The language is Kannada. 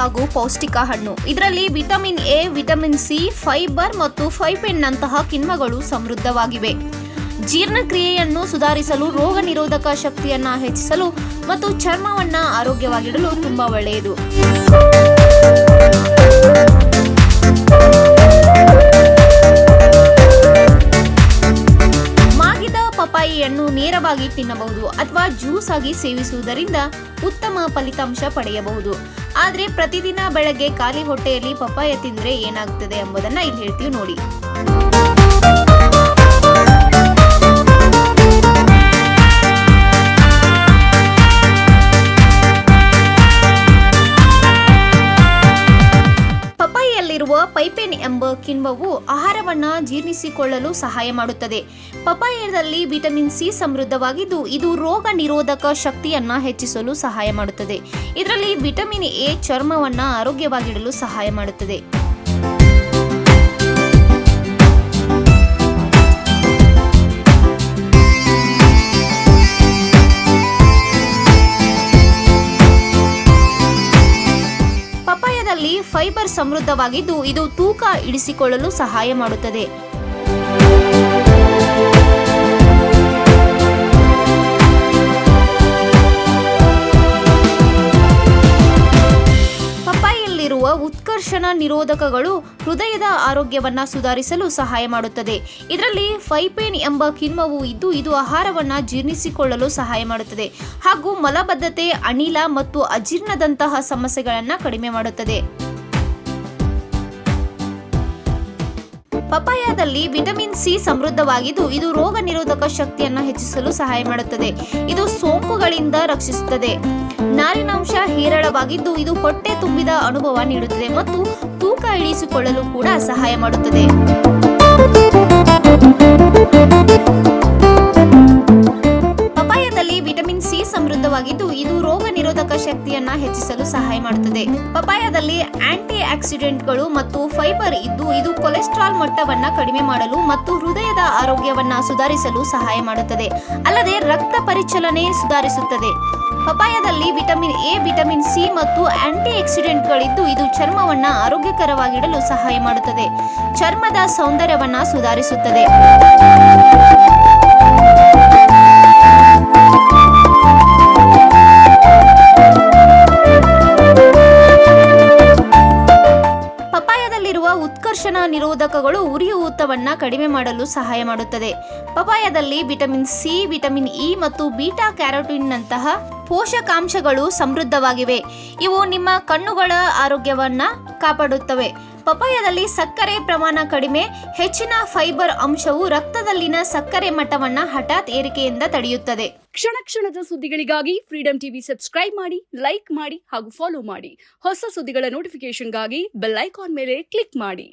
ಹಾಗೂ ಪೌಷ್ಟಿಕ ಹಣ್ಣು. ಇದರಲ್ಲಿ vitamin A, vitamin C, fibre ಮತ್ತು ಫೈಬೆನ್ನಂತಹ ಕಿಣ್ವಗಳು ಸಮೃದ್ಧವಾಗಿವೆ. ಜೀರ್ಣಕ್ರಿಯೆಯನ್ನು ಸುಧಾರಿಸಲು, ರೋಗ ನಿರೋಧಕ ಶಕ್ತಿಯನ್ನ ಹೆಚ್ಚಿಸಲು ಮತ್ತು ಚರ್ಮವನ್ನ ಆರೋಗ್ಯವಾಗಿಡಲು ತುಂಬಾ ಒಳ್ಳೆಯದು. ಪಪ್ಪಾಯಿಯನ್ನು ನೇರವಾಗಿ ತಿನ್ನಬಹುದು ಅಥವಾ ಜ್ಯೂಸ್ ಆಗಿ ಸೇವಿಸುವುದರಿಂದ ಉತ್ತಮ ಫಲಿತಾಂಶ ಪಡೆಯಬಹುದು. ಆದರೆ ಪ್ರತಿದಿನ ಬೆಳಗ್ಗೆ ಖಾಲಿ ಹೊಟ್ಟೆಯಲ್ಲಿ ಪಪ್ಪಾಯ ತಿಂದ್ರೆ ಏನಾಗ್ತದೆ ಎಂಬುದನ್ನ ಇಲ್ಲಿ ಹೇಳ್ತೀವಿ ನೋಡಿ. ಪೈಪೆನ್ ಎಂಬ ಕಿಣ್ವವು ಆಹಾರವನ್ನ ಜೀರ್ಣಿಸಿಕೊಳ್ಳಲು ಸಹಾಯ ಮಾಡುತ್ತದೆ. ಪಪ್ಪಾಯದಲ್ಲಿ ವಿಟಮಿನ್ ಸಿ ಸಮೃದ್ಧವಾಗಿದ್ದು ಇದು ರೋಗ ನಿರೋಧಕ ಶಕ್ತಿಯನ್ನ ಹೆಚ್ಚಿಸಲು ಸಹಾಯ ಮಾಡುತ್ತದೆ. ಇದರಲ್ಲಿ ವಿಟಮಿನ್ ಎ ಚರ್ಮವನ್ನ ಆರೋಗ್ಯವಾಗಿಡಲು ಸಹಾಯ ಮಾಡುತ್ತದೆ. ಫೈಬರ್ ಸಮೃದ್ಧವಾಗಿದ್ದು ಇದು ತೂಕ ಇಳಿಸಿಕೊಳ್ಳಲು ಸಹಾಯ ಮಾಡುತ್ತದೆ. ಪಪ್ಪಾಯಲ್ಲಿರುವ ಉತ್ಕರ್ಷಣ ನಿರೋಧಕಗಳು ಹೃದಯದ ಆರೋಗ್ಯವನ್ನ ಸುಧಾರಿಸಲು ಸಹಾಯ ಮಾಡುತ್ತದೆ. ಇದರಲ್ಲಿ ಫೈಪೇನ್ ಎಂಬ ಕಿಣ್ವವು ಇದ್ದು ಇದು ಆಹಾರವನ್ನ ಜೀರ್ಣಿಸಿಕೊಳ್ಳಲು ಸಹಾಯ ಮಾಡುತ್ತದೆ ಹಾಗೂ ಮಲಬದ್ಧತೆ, ಅನಿಲ ಮತ್ತು ಅಜೀರ್ಣದಂತಹ ಸಮಸ್ಯೆಗಳನ್ನು ಕಡಿಮೆ ಮಾಡುತ್ತದೆ. ಪಪ್ಪಾಯದಲ್ಲಿ ವಿಟಮಿನ್ ಸಿ ಸಮೃದ್ಧವಾಗಿದ್ದು ಇದು ರೋಗ ನಿರೋಧಕ ಶಕ್ತಿಯನ್ನು ಹೆಚ್ಚಿಸಲು ಸಹಾಯ ಮಾಡುತ್ತದೆ. ಇದು ಸೋಂಕುಗಳಿಂದ ರಕ್ಷಿಸುತ್ತದೆ. ನಾರಿನಾಂಶ ಹೇರಳವಾಗಿದ್ದು ಇದು ಹೊಟ್ಟೆ ತುಂಬಿದ ಅನುಭವ ನೀಡುತ್ತದೆ ಮತ್ತು ತೂಕ ಇಳಿಸಿಕೊಳ್ಳಲು ಕೂಡ ಸಹಾಯ ಮಾಡುತ್ತದೆ. ಪಪ್ಪಾಯದಲ್ಲಿ ವಿಟಮಿನ್ ಸಿ ಸಮೃದ್ಧವಾಗಿದ್ದು ಇದು ರೋಗ ನಿರೋಧಕ ಶಕ್ತಿಯನ್ನ ಹೆಚ್ಚಿಸಲು ಸಹಾಯ ಮಾಡುತ್ತದೆ. ಪಪ್ಪಾಯದಲ್ಲಿ ಆಂಟಿ ಆಕ್ಸಿಡೆಂಟ್ಗಳು ಮತ್ತು ಫೈಬರ್ ಇದ್ದು ಇದು ಕೊಲೆಸ್ಟ್ರಾಲ್ ಮಟ್ಟವನ್ನ ಕಡಿಮೆ ಮಾಡಲು ಮತ್ತು ಹೃದಯದ ಆರೋಗ್ಯವನ್ನ ಸುಧಾರಿಸಲು ಸಹಾಯ ಮಾಡುತ್ತದೆ. ಅಲ್ಲದೆ ರಕ್ತ ಪರಿಚಲನೆ ಸುಧಾರಿಸುತ್ತದೆ. ಪಪ್ಪಾಯದಲ್ಲಿ ವಿಟಮಿನ್ ಎ, ವಿಟಮಿನ್ ಸಿ ಮತ್ತು ಆಂಟಿ ಆಕ್ಸಿಡೆಂಟ್ಗಳಿದ್ದು ಇದು ಚರ್ಮವನ್ನ ಆರೋಗ್ಯಕರವಾಗಿಡಲು ಸಹಾಯ ಮಾಡುತ್ತದೆ. ಚರ್ಮದ ಸೌಂದರ್ಯವನ್ನ ಸುಧಾರಿಸುತ್ತದೆ. ಉತ್ಕರ್ಷಣ ನಿರೋಧಕಗಳು ಉರಿಯೂತವನ್ನ ಕಡಿಮೆ ಮಾಡಲು ಸಹಾಯ ಮಾಡುತ್ತದೆ. ಪಪ್ಪಾಯದಲ್ಲಿ ವಿಟಮಿನ್ ಸಿ, ವಿಟಮಿನ್ ಇ ಮತ್ತು ಬೀಟಾ ಕ್ಯಾರೋಟಿನ್ನಂತಹ ಪೋಷಕಾಂಶಗಳು ಸಮೃದ್ಧವಾಗಿವೆ. ಇವು ನಿಮ್ಮ ಕಣ್ಣುಗಳ ಆರೋಗ್ಯವನ್ನ ಕಾಪಾಡುತ್ತವೆ. ಪಪ್ಪಾಯದಲ್ಲಿ ಸಕ್ಕರೆ ಪ್ರಮಾಣ ಕಡಿಮೆ, ಹೆಚ್ಚಿನ ಫೈಬರ್ ಅಂಶವು ರಕ್ತದಲ್ಲಿನ ಸಕ್ಕರೆ ಮಟ್ಟವನ್ನ ಹಠಾತ್ ಏರಿಕೆಯಿಂದ ತಡೆಯುತ್ತದೆ. ಕ್ಷಣ ಕ್ಷಣದ ಸುದ್ದಿಗಳಿಗಾಗಿ ಫ್ರೀಡಂ ಟಿವಿ ಸಬ್ಸ್ಕ್ರೈಬ್ ಮಾಡಿ, ಲೈಕ್ ಮಾಡಿ ಹಾಗೂ ಫಾಲೋ ಮಾಡಿ. ಹೊಸ ಸುದ್ದಿಗಳ ನೋಟಿಫಿಕೇಶನ್ಗಾಗಿ ಬೆಲ್ ಐಕಾನ್ ಮೇಲೆ ಕ್ಲಿಕ್ ಮಾಡಿ.